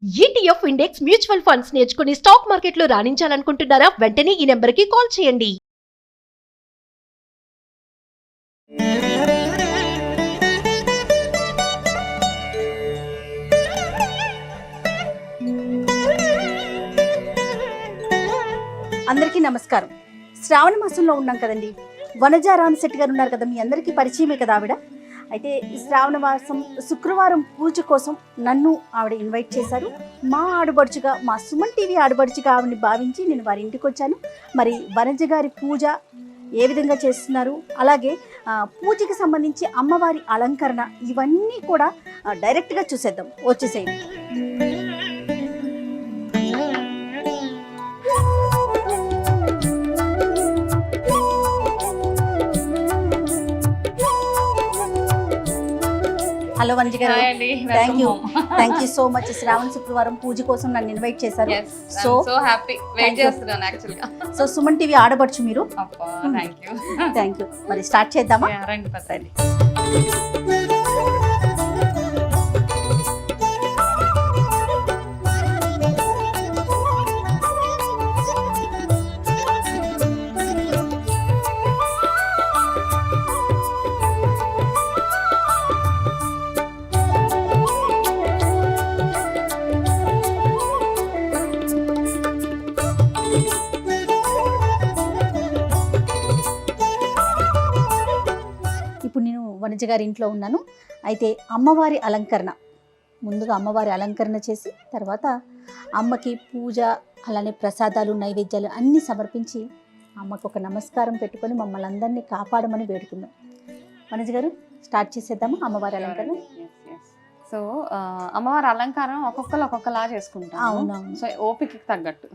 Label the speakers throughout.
Speaker 1: ETF index mutual funds నేర్చుకుని stock మార్కెట్లో రాణించాలనుకుంటున్నారా? వెంటనే ఈ నెంబర్కి కాల్ చేయండి.
Speaker 2: అందరికీ నమస్కారం. శ్రావణ మాసంలో ఉన్నాం కదండి. వనజ రామశెట్టి గారు ఉన్నారు కదా, మీ అందరికీ పరిచయమే కదా ఆవిడ. అయితే ఈ శ్రావణ మాసం శుక్రవారం పూజ కోసం నన్ను ఆవిడ ఇన్వైట్ చేశారు. మా ఆడబడుచుగా, మా సుమన్ టీవీ ఆడబడుచుగా ఆవిడని భావించి నేను వారి ఇంటికి వచ్చాను. మరి వనజ గారి పూజ ఏ విధంగా చేస్తున్నారు, అలాగే పూజకి సంబంధించి అమ్మవారి అలంకరణ, ఇవన్నీ కూడా డైరెక్ట్గా చూసేద్దాం. వచ్చేసేయండి. హలో వనజ గారు, థ్యాంక్ యూ సో మచ్. శ్రావణ శుక్రవారం పూజ కోసం నన్ను ఇన్వైట్ చేశారు.
Speaker 3: సో హ్యాపీ, వెయిట్ చేస్తున్నాను యాక్చువల్గా.
Speaker 2: సో సుమన్ టీవీ ఆడబడుచు మీరు. Thank you. మరి స్టార్ట్ చేద్దామా?
Speaker 3: రండి పదండి.
Speaker 2: ఇప్పుడు నేను వనజ గారి ఇంట్లో ఉన్నాను. అయితే అమ్మవారి అలంకరణ, ముందుగా అమ్మవారి అలంకరణ చేసి తర్వాత అమ్మకి పూజ, అలానే ప్రసాదాలు, నైవేద్యాలు అన్నీ సమర్పించి అమ్మకు ఒక నమస్కారం పెట్టుకొని మమ్మల్ని అందరినీ కాపాడమని వేడుకుందాం. వనజ గారు, స్టార్ట్ చేసేద్దామా అమ్మవారి అలంకరణ?
Speaker 3: సో అమ్మవారి అలంకారం ఒక్కొక్కలా చేసుకుంటాం.
Speaker 2: అవునవును.
Speaker 3: సో ఓపికకి తగ్గట్టు.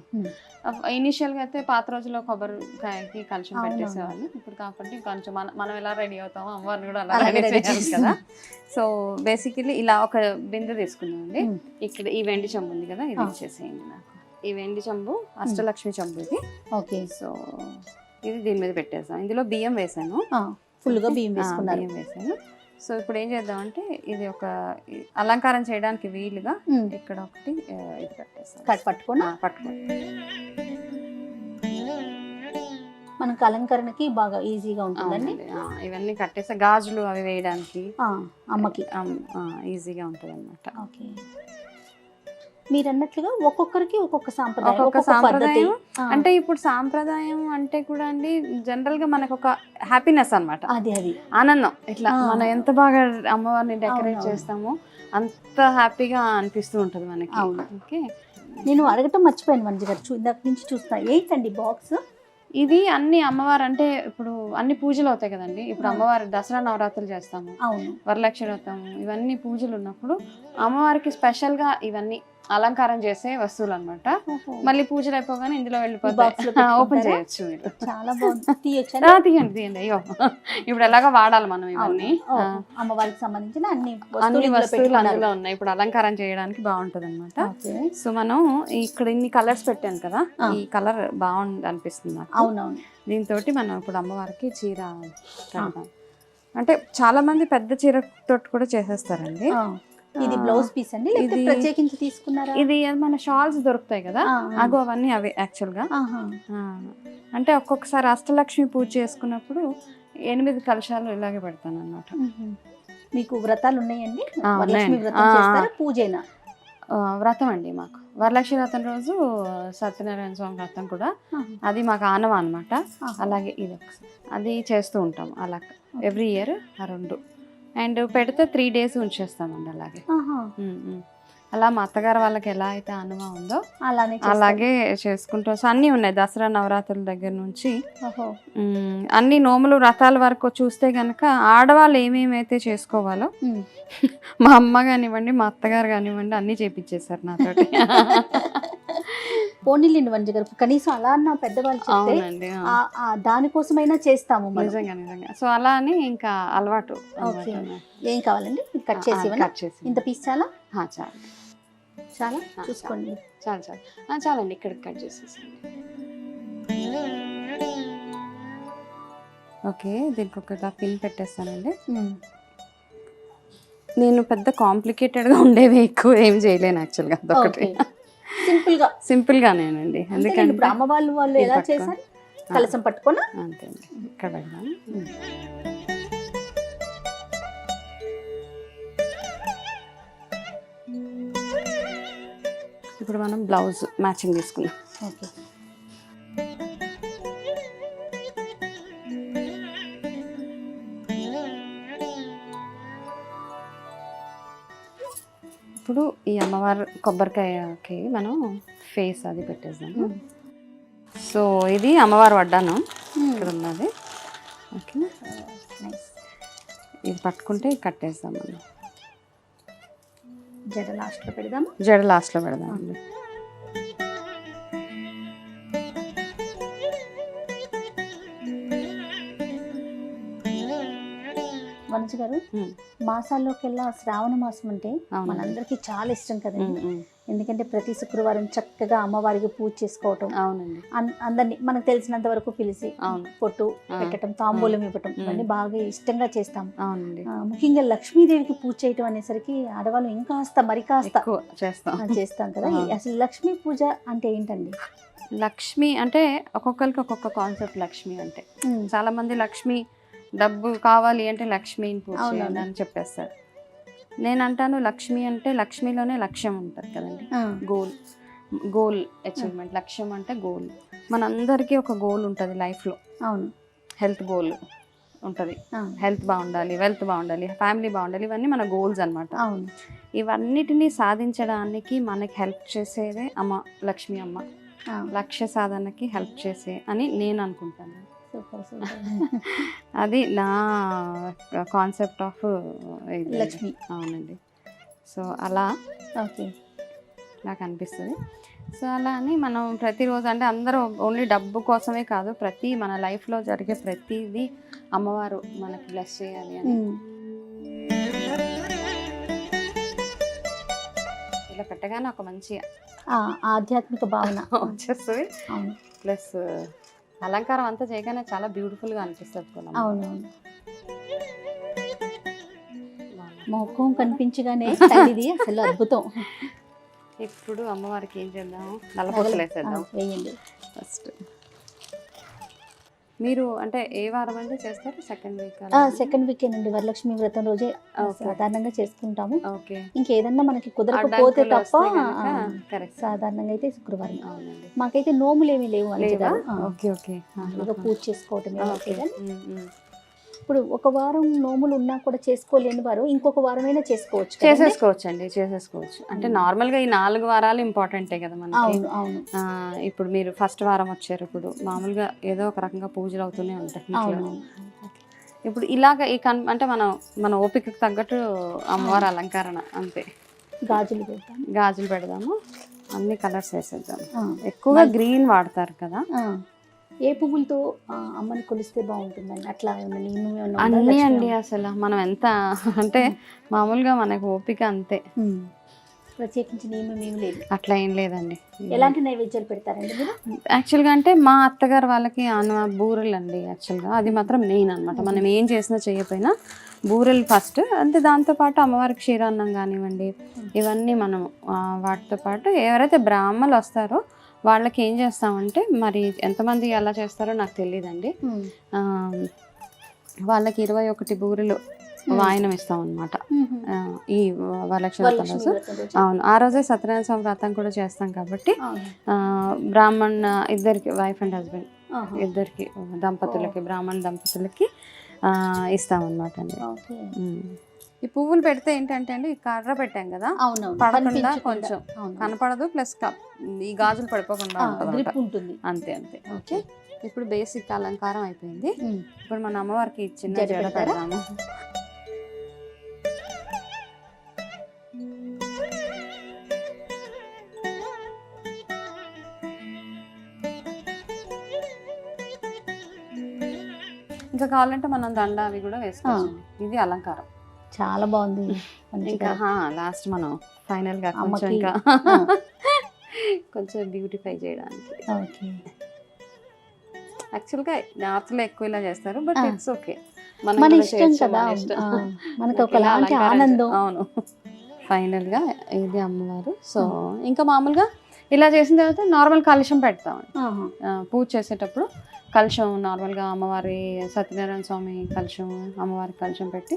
Speaker 3: ఇనిషియల్ గా అయితే పాత రోజుల్లో కొబ్బరికాయకి కలుషం పెట్టేసేవాళ్ళు. ఇప్పుడు కాబట్టి కొంచెం మనం ఎలా రెడీ అవుతామో అమ్మవారిని కూడా అలా రెడీ చేయాలి కదా. సో బేసికలీ ఇలా ఒక బిందె తీసుకున్నాం అండి. ఇక్కడ ఈ వెండి చెంబు ఉంది కదా, ఇది ఇచ్చేసేయండి నాకు. ఈ వెండి చెంబు అష్టలక్ష్మి చెంబు ఇది.
Speaker 2: ఓకే.
Speaker 3: సో ఇది దీని మీద పెట్టేసాం. ఇందులో బియ్యం వేసాను,
Speaker 2: ఫుల్గా బియ్యం
Speaker 3: వేసాను. సో ఇప్పుడు ఏం చేద్దామంటే, ఇది ఒక అలంకారం చేయడానికి వీలుగా ఇక్కడ ఒకటి ఇది పెట్టేస్తాం. పట్టుకోండి.
Speaker 2: మనకు అలంకరణకి బాగా ఈజీగా ఉంటుందండి.
Speaker 3: ఇవన్నీ కట్టేస్తే గాజులు అవి వేయడానికి
Speaker 2: అమ్మకి
Speaker 3: ఈజీగా ఉంటుంది అన్నమాట.
Speaker 2: ఓకే. మీరు అన్నట్లుగా ఒక్కొక్కరికి ఒక్కొక్క సాంప్రదాయం.
Speaker 3: అంటే ఇప్పుడు సాంప్రదాయం అంటే కూడా అండి, జనరల్ గా మనకు ఒక హ్యాపీనెస్ అనమాట, అది ఆనందం. ఇట్లా మనం ఎంత బాగా అమ్మవారిని డెకరేట్ చేస్తామో అంత హ్యాపీగా అనిపిస్తూ ఉంటుంది మనకి. ఓకే.
Speaker 2: నేను అడగటం మర్చిపోయాను వనజ గారు, ఇందాక నుంచి చూస్తున్నా. ఏంటండి బాక్స్
Speaker 3: ఇది? అన్ని అమ్మవారు అంటే ఇప్పుడు అన్ని పూజలు అవుతాయి కదండి. ఇప్పుడు అమ్మవారి దసరా నవరాత్రులు చేస్తాము, వరలక్ష్మి వ్రతము, ఇవన్నీ పూజలు ఉన్నప్పుడు అమ్మవారికి స్పెషల్ గా ఇవన్నీ అలంకారం చేసే వస్తువులు అనమాట. మళ్ళీ పూజలు అయిపోగానే ఇందులో వెళ్ళిపోతాయి, ఓపెన్ చేయొచ్చు మీరు.
Speaker 2: చాలా బాగుంది.
Speaker 3: తీయండి. అయ్యో, ఇప్పుడు ఎలాగో వాడాలి మనం ఇవన్నీ.
Speaker 2: అమ్మవారికి సంబంధించిన అన్ని
Speaker 3: వస్తువులు అందులో ఉన్నాయి. ఇప్పుడు అలంకారం చేయడానికి బాగుంటది అనమాట. సో మనం ఇక్కడ ఇన్ని కలర్స్ పెట్టాను కదా, ఈ కలర్ బాగుంది అనిపిస్తుంది నాకు.
Speaker 2: అవునవును.
Speaker 3: దీంతో మనం ఇప్పుడు అమ్మవారికి చీర కడతాం. అంటే చాలా మంది పెద్ద చీర తోటి కూడా చేసేస్తారండి.
Speaker 2: ఇది బ్లౌజ్ పీస్ అండి, ఇది ప్రత్యేకించి తీసుకున్నారా?
Speaker 3: ఇది మన షాల్స్ దొరుకుతాయి కదా, అవన్నీ అవి యాక్చువల్ గా. అంటే ఒక్కొక్కసారి అష్టలక్ష్మి పూజ చేసుకున్నప్పుడు 8 కలశాలు ఇలాగే పెడతాను అన్నమాట.
Speaker 2: మీకు వ్రతాలు ఉన్నాయండి? పూజైనా
Speaker 3: వ్రతం అండి మాకు. వరలక్ష్మి వ్రతం రోజు సత్యనారాయణ స్వామి వ్రతం కూడా, అది మాకు ఆనవ అనమాట. అలాగే ఇది అది చేస్తూ ఉంటాం అలా ఎవ్రీ ఇయర్. ఆ 2 అండ్ పెడితే 3 days ఉంచేస్తామండి అలాగే. అలా మా అత్తగారు వాళ్ళకి ఎలా అయితే అనుమా ఉందో అలాగే చేసుకుంటాం. సో అన్నీ ఉన్నాయి, దసరా నవరాత్రుల దగ్గర నుంచి అన్ని నోములు వ్రతాల వరకు చూస్తే కనుక ఆడవాళ్ళు ఏమేమైతే చేసుకోవాలో మా అమ్మ కానివ్వండి, మా అత్తగారు కానివ్వండి, అన్నీ చేపించేశారు నాతోటి.
Speaker 2: పోనీలేండి వనజ గారు, కనీసం అలా అన్న పెద్దవాళ్ళు చెప్తే దానికోసమైనా చేస్తాము.
Speaker 3: నిజంగా. సో అలా అని ఇంకా అలవాటు.
Speaker 2: ఏం కావాలండి? కట్ చేసి ఇంత పీస్ చాలా చూసుకోండి.
Speaker 3: చాలండి, ఇక్కడికి కట్ చేసేసండి. ఓకే. దీనికి ఒక పిన్ పెట్టేస్తానండి. నేను పెద్ద కాంప్లికేటెడ్గా ఉండేవి ఎక్కువ ఏం చేయలేను యాక్చువల్గా, అదొకటి
Speaker 2: సింపుల్ గా
Speaker 3: సింపుల్గానేనండి.
Speaker 2: ఇప్పుడు
Speaker 3: ఎందుకంటే
Speaker 2: అమ్మ వాళ్ళు
Speaker 3: ఇది
Speaker 2: ఎలా
Speaker 3: పట్టుకో.
Speaker 2: చేశారు, కలసం పట్టుకోనా?
Speaker 3: అంతే అండి, ఇక్కడ పెడదాము. ఇప్పుడు మనం బ్లౌజ్ మ్యాచింగ్ తీసుకుందాం.
Speaker 2: ఓకే.
Speaker 3: ఇప్పుడు ఈ అమ్మవారు కొబ్బరికాయకి మనం ఫేస్ అది పెట్టేద్దాము. సో ఇది అమ్మవారు వడ్డాను ఇక్కడ ఉన్నది. ఓకే, ఇది పట్టుకుంటే కట్టేద్దాం మనం.
Speaker 2: జడ లాస్ట్ లో పెడదాము.
Speaker 3: జడ లాస్ట్లో పెడదామండి.
Speaker 2: వనజ గారు, మాసాల్లోకెల్లా శ్రావణ మాసం అంటే మనందరికి చాలా ఇష్టం కదండి. ఎందుకంటే ప్రతి శుక్రవారం చక్కగా అమ్మవారికి పూజ చేసుకోవటం,
Speaker 3: అవునండి,
Speaker 2: అందరినీ మనకు తెలిసినంత వరకు పిలిచి పొట్టు పెట్టడం, తాంబూలం ఇవ్వటం, ఇవన్నీ బాగా ఇష్టంగా చేస్తాం.
Speaker 3: అవునండి,
Speaker 2: ముఖ్యంగా లక్ష్మీదేవికి పూజ చేయటం అనేసరికి ఆడవాళ్ళు ఇంకాస్త మరి కాస్త చేస్తాం కదా. అసలు లక్ష్మీ పూజ అంటే ఏంటండి?
Speaker 3: లక్ష్మి అంటే ఒక్కొక్కరికి ఒక్కొక్క కాన్సెప్ట్. లక్ష్మి అంటే చాలా మంది లక్ష్మి డబ్బు కావాలి అంటే లక్ష్మిని పూజ చేయండి అని చెప్పేస్తారు. నేను అంటాను లక్ష్మి అంటే లక్ష్మిలోనే లక్ష్యం ఉంటుంది కదండి, గోల్ అచీవ్మెంట్. లక్ష్యం అంటే గోల్. మనందరికీ ఒక గోల్ ఉంటుంది లైఫ్లో.
Speaker 2: అవును,
Speaker 3: హెల్త్ గోల్ ఉంటుంది, హెల్త్ బాగుండాలి, వెల్త్ బాగుండాలి, ఫ్యామిలీ బాగుండాలి, ఇవన్నీ మన గోల్స్ అనమాట.
Speaker 2: అవును,
Speaker 3: ఇవన్నిటినీ సాధించడానికి మనకి హెల్ప్ చేసేదే అమ్మ, లక్ష్మి అమ్మ. లక్ష్య సాధనకి హెల్ప్ చేసే అని నేను అనుకుంటాను. అది నా కాన్సెప్ట్ ఆఫ్
Speaker 2: లక్ష్మి.
Speaker 3: అవునండి. సో అలా
Speaker 2: ఓకే,
Speaker 3: నాకు అనిపిస్తుంది. సో అలా అని మనం ప్రతిరోజు అంటే అందరూ ఓన్లీ డబ్బు కోసమే కాదు, ప్రతి మన లైఫ్లో జరిగే ప్రతిదీ అమ్మవారు మనకి బ్లెస్ చేయాలి అని ఇలా పెట్టగానే ఒక మంచి
Speaker 2: ఆధ్యాత్మిక భావన
Speaker 3: వచ్చేస్తుంది. ప్లస్ అలంకారం అంతా చేయగానే చాలా బ్యూటిఫుల్గా అనిపిస్తుంది కూడా.
Speaker 2: అవునవును, మొహం కనిపించగానే తల్లిది అసలు అద్భుతం.
Speaker 3: ఇప్పుడు అమ్మవారికి ఏం చేద్దాం, నల్లపూసలు వేసేద్దాం.
Speaker 2: వేయండి
Speaker 3: ఫస్ట్. మీరు అంటే ఏ వారం అంటే చేస్తారు?
Speaker 2: సెకండ్ వీకేనండి. వరలక్ష్మి వ్రతం రోజే సాధారణంగా చేసుకుంటాము.
Speaker 3: ఓకే,
Speaker 2: ఇంకేదన్నా మనకి కుదరకపోతే తప్ప సాధారణంగా అయితే శుక్రవారం. మాకైతే నోములు ఏమీ లేవు అని పూజ చేసుకోవటమే. ఇప్పుడు ఒక వారం నోములు ఉన్నా కూడా చేసుకోలేని వారు ఇంకొక వారమైనా
Speaker 3: చేసేసుకోవచ్చు అండి, చేసేసుకోవచ్చు. అంటే నార్మల్గా ఈ 4 వారాలు ఇంపార్టెంటే కదా మనకి.
Speaker 2: అవును,
Speaker 3: ఇప్పుడు మీరు ఫస్ట్ వారం వచ్చారు, ఇప్పుడు మామూలుగా ఏదో ఒక రకంగా పూజలు అవుతూనే ఉంటాయి. ఇప్పుడు ఇలాగ అంటే మన ఓపికకు తగ్గట్టు అమ్మవారి అలంకరణ అంతే. గాజులు పెడదాము, అన్ని కలర్స్ వేసేద్దాం. ఎక్కువగా గ్రీన్ వాడతారు కదా.
Speaker 2: ఏ పువ్వులతో అమ్మని కొలిస్తే బాగుంటుందండి? అట్లా
Speaker 3: అన్నీ అండి. అసలు మనం ఎంత అంటే మామూలుగా మనకు ఓపిక అంతే,
Speaker 2: ప్రత్యేకించి నియమం ఏమి లేదు.
Speaker 3: అట్లా ఏం లేదండి.
Speaker 2: ఎలాంటి నైవేద్యాలు పెడతారండి మీరు?
Speaker 3: యాక్చువల్గా అంటే మా అత్తగారు వాళ్ళకి బూరెలు అండి. యాక్చువల్గా అది మాత్రం మెయిన్ అనమాట. మనం ఏం చేసినా చేయకపోయినా బూరెలు ఫస్ట్. అంటే దాంతోపాటు అమ్మవారికి క్షీరాన్నం కానివ్వండి, ఇవన్నీ మనం వాటితో పాటు ఎవరైతే బ్రాహ్మణులు వస్తారో వాళ్ళకి ఏం చేస్తామంటే, మరి ఎంతమంది ఎలా చేస్తారో నాకు తెలియదండి, వాళ్ళకి 21 బూరెలు వాయనం ఇస్తాం అనమాట ఈ వరలక్ష్మి వ్రతం రోజు. అవును, ఆ రోజే సత్యనారాయణ స్వామి వ్రతం కూడా చేస్తాం కాబట్టి బ్రాహ్మణ ఇద్దరికి, వైఫ్ అండ్ హస్బెండ్ ఇద్దరికి దంపతులకి, బ్రాహ్మణ దంపతులకి ఇస్తామన్నమాట అండి. ఈ పువ్వులు పెడితే ఏంటంటే అండి, కర్ర పెట్టాం కదా, పడకుండా కొంచెం కనపడదు, ప్లస్ ఈ గాజులు పడిపోకుండా ఉంటుంది. అంతే అంతే. ఓకే, ఇప్పుడు బేసిక్ అలంకారం అయిపోయింది. ఇప్పుడు మన అమ్మవారికి చిన్న జడ పెడదాము. ఇంకా కావాలంటే మనం దండ అవి కూడా వేసుకోవచ్చు. ఇది అలంకారం
Speaker 2: చాలా బాగుంది.
Speaker 3: ఇంకా లాస్ట్ మనం ఫైనల్ గా కొంచెం ఇంకా కొంచెం బ్యూటిఫై చేయడానికి.
Speaker 2: ఓకే,
Speaker 3: యాక్చువల్గా నార్త్లో ఎక్కువ ఇలా చేస్తారు, బట్ ఇట్స్ ఓకే. మనం
Speaker 2: మన
Speaker 3: కూడా
Speaker 2: ఇష్టం
Speaker 3: చేయొచ్చు,
Speaker 2: కదా,
Speaker 3: మన ఇష్టం.
Speaker 2: మనకు
Speaker 3: ఇలా
Speaker 2: ఒకలాంటి
Speaker 3: అలంకారం
Speaker 2: ఆనందం.
Speaker 3: అవును. ఫైనల్ గా ఇది అమ్మవారు. సో ఇంకా మామూలుగా ఇలా చేసిన తర్వాత నార్మల్ కలశం పెడతాం.
Speaker 2: ఆహా.
Speaker 3: పూజ చేసేటప్పుడు కలశం నార్మల్గా అమ్మవారి సత్యనారాయణ స్వామి కలశం, అమ్మవారి కలశం పెట్టి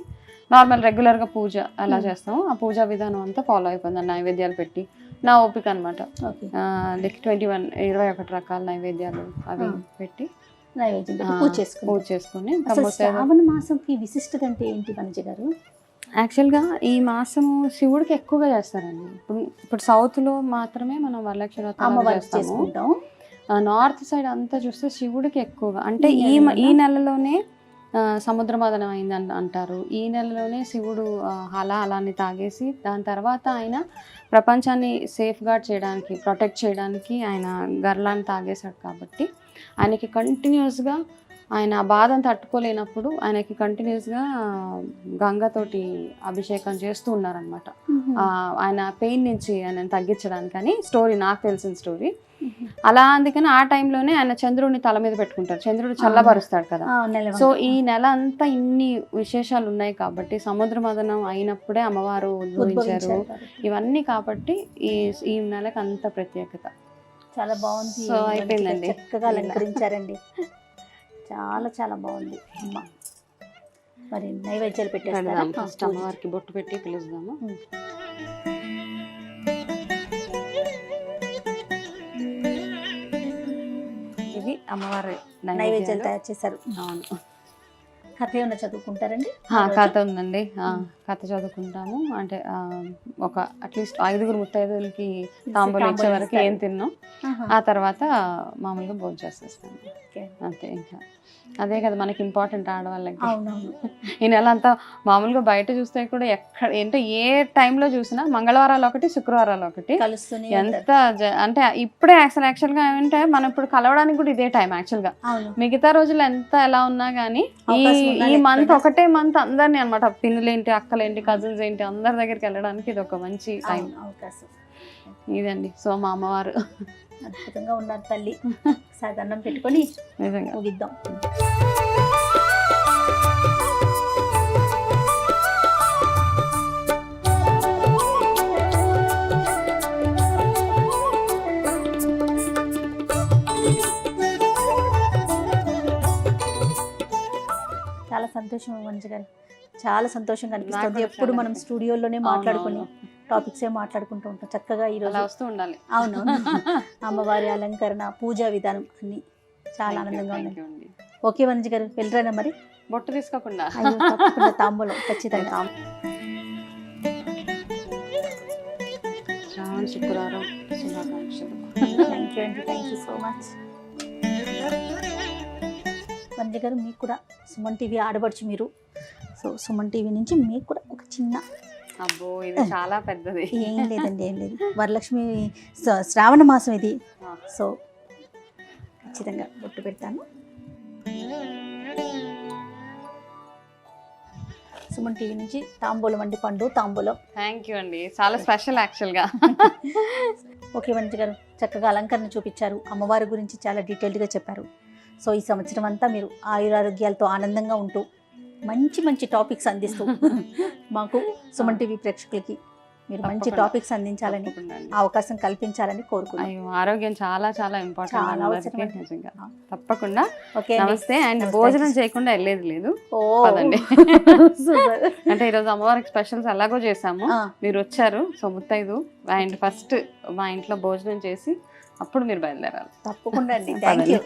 Speaker 3: నార్మల్ రెగ్యులర్గా పూజ ఎలా చేస్తామో ఆ పూజా విధానం అంతా ఫాలో అయిపోయింది. నైవేద్యాలు పెట్టి నా ఓపిక అనమాట.
Speaker 2: ఓకే.
Speaker 3: లైక్ 21 రకాల నైవేద్యాలు అవి పెట్టి
Speaker 2: నైవేద్యం పెట్టి పూజ చేసుకుంటాం.
Speaker 3: పూజ చేసుకుని
Speaker 2: అసలు శ్రావణ మాసంకి విశిష్టత అంటే ఏంటి వనజ గారు?
Speaker 3: యాక్చువల్గా ఈ మాసం శివుడికి ఎక్కువగా చేస్తారండి. ఇప్పుడు సౌత్లో మాత్రమే మనం వరలక్ష్మి వ్రతం
Speaker 2: అమ్మవారికి
Speaker 3: చేస్తాము.
Speaker 2: చేసుకుంటాం.
Speaker 3: నార్త్ సైడ్ అంతా చూస్తే శివుడికి ఎక్కువగా అంటే ఈ నెలలోనే సముద్ర మదనం అయింది అంటారు. ఈ నెలలోనే శివుడు అలాన్ని తాగేసి దాని తర్వాత ఆయన ప్రపంచాన్ని సేఫ్ గార్డ్ చేయడానికి, ప్రొటెక్ట్ చేయడానికి ఆయన గర్లాన్ని తాగేశాడు. కాబట్టి ఆయనకి కంటిన్యూస్గా ఆయన ఆ బాధను తట్టుకోలేనప్పుడు ఆయనకి కంటిన్యూస్గా గంగతోటి అభిషేకం చేస్తూ ఉన్నారనమాట. ఆయన పెయిన్ నుంచి ఆయన తగ్గించడానికి అని స్టోరీ, నాకు తెలిసిన స్టోరీ. అలా అందుకని ఆ టైంలోనే ఆయన చంద్రుడిని తల మీద పెట్టుకుంటారు. చంద్రుడు చల్లబరుస్తాడు కదా. సో ఈ నెల అంతా ఇన్ని విశేషాలు ఉన్నాయి కాబట్టి సముద్ర మదనం అయినప్పుడే అమ్మవారు ఉద్భవించారు. ఇవన్నీ కాబట్టి ఈ నెలకు అంత ప్రత్యేకత.
Speaker 2: చాలా బాగుంది.
Speaker 3: సో అయిపోయిందండి,
Speaker 2: చక్కగా అలంకరించారండి. చాలా చాలా బాగుంది అమ్మ. మరి నైవేద్యాలు పెట్టేస్తారా?
Speaker 3: ఫస్ట్ అమ్మవారికి బొట్టు పెట్టి పిలుస్తాము. ఇది అమ్మవారి
Speaker 2: నైవేద్యాలు తయారు చేశారు.
Speaker 3: అవును.
Speaker 2: కథ ఏమన్నా చదువుకుంటారండి?
Speaker 3: కథ ఉందండి. కథ చదువుకుంటాము. అంటే ఒక అట్లీస్ట్ 5 ముత్తైదులకి తాంబూలం ఇచ్చే వరకు ఏం తిన్నాం, ఆ తర్వాత మామూలుగా భోజనం చేసేస్తాము అంతే. ఇంకా అదే కదా మనకి ఇంపార్టెంట్ ఆడవాళ్ళకి. ఈ నెల అంతా మామూలుగా బయట చూస్తే కూడా ఎక్కడ ఏంటో ఏ టైంలో చూసినా మంగళవారాలు ఒకటి, శుక్రవారాలు ఒకటి ఎంత అంటే ఇప్పుడే యాక్చువల్గా ఏమంటే మనం ఇప్పుడు కలవడానికి కూడా ఇదే టైం యాక్చువల్గా. మిగతా రోజులు ఎంత ఎలా ఉన్నా కానీ ఈ మంత్ ఒకటే మంత్ అందరినీ అనమాట, పిన్నులేంటి, అక్కలేంటి, కజిన్స్ ఏంటి, అందరి దగ్గరికి వెళ్ళడానికి ఇది ఒక మంచి టైం. ఇదండి. సో మా అమ్మవారు
Speaker 2: అద్భుతంగా ఉన్నారు తల్లి. సాధారణం పెట్టుకొని
Speaker 3: నిజంగా
Speaker 2: ముగిద్దాం. చాలా సంతోషం మంచి గారు, చాలా సంతోషంగా అనిపిస్తుంది. ఎప్పుడు మనం స్టూడియోలోనే మాట్లాడుకుని టాపిక్స్ మాట్లాడుకుంటూ ఉంటాం. చక్కగా ఈరోజు
Speaker 3: వస్తూ ఉండాలి.
Speaker 2: అవును. అమ్మవారి అలంకరణ, పూజా విధానం అన్ని చాలా ఆనందంగా ఉన్నాయి. ఓకే వనజ గారు, వెళ్ళరానా మరి?
Speaker 3: బొట్టు తీసుకోకుండా
Speaker 2: తాంబూలం ఖచ్చితంగా.
Speaker 3: శ్రావణ శుక్రవారం శుభాకాంక్షలు.
Speaker 2: థ్యాంక్ యూ అండి, thank you so much. Vanaja గారు, మీకు కూడా సుమన్ టీవీ ఆడబడుచు మీరు. సో సుమన్ టీవీ నుంచి మీకు కూడా ఒక చిన్న,
Speaker 3: అబ్బో ఇది చాలా పెద్దది.
Speaker 2: ఏం లేదండి, ఏం లేదు. వరలక్ష్మి శ్రావణ మాసం ఇది. సో ఖచ్చితంగా బొట్టు పెడతాను. సుమన్ టీవీ నుంచి తాంబూలం అండి, పండు తాంబూలం.
Speaker 3: థ్యాంక్ యూ అండి, చాలా స్పెషల్ యాక్చువల్గా.
Speaker 2: ఓకే వనజ గారు, చక్కగా అలంకరణ చూపించారు. అమ్మవారి గురించి చాలా డీటెయిల్డ్గా చెప్పారు. సో ఈ సంవత్సరం అంతా మీరు ఆయురారోగ్యాలతో ఆనందంగా ఉంటూ మంచి మంచి టాపిక్స్ అందిస్తూ మాకు సుమన్ టీవీ ప్రేక్షకులకి మీరు మంచి టాపిక్స్ అందించాలని, అవకాశం కల్పించాలని కోరుకున్నాను.
Speaker 3: అయ్యో, ఆరోగ్యం చాలా చాలా ఇంపార్టెంట్ నిజంగా. తప్పకుండా.
Speaker 2: ఓకే,
Speaker 3: నమస్తే. అండ్ భోజనం చేయకుండా వెళ్ళేది లేదు. పదండి. అంటే ఈరోజు అమ్మవారికి స్పెషల్స్ ఎలాగో చేసాము, మీరు వచ్చారు. సో ముత్తైదు అండ్ ఫస్ట్ మా ఇంట్లో భోజనం చేసి అప్పుడు మీరు బయలుదేరాలి.
Speaker 2: తప్పకుండా అండి. Thank you.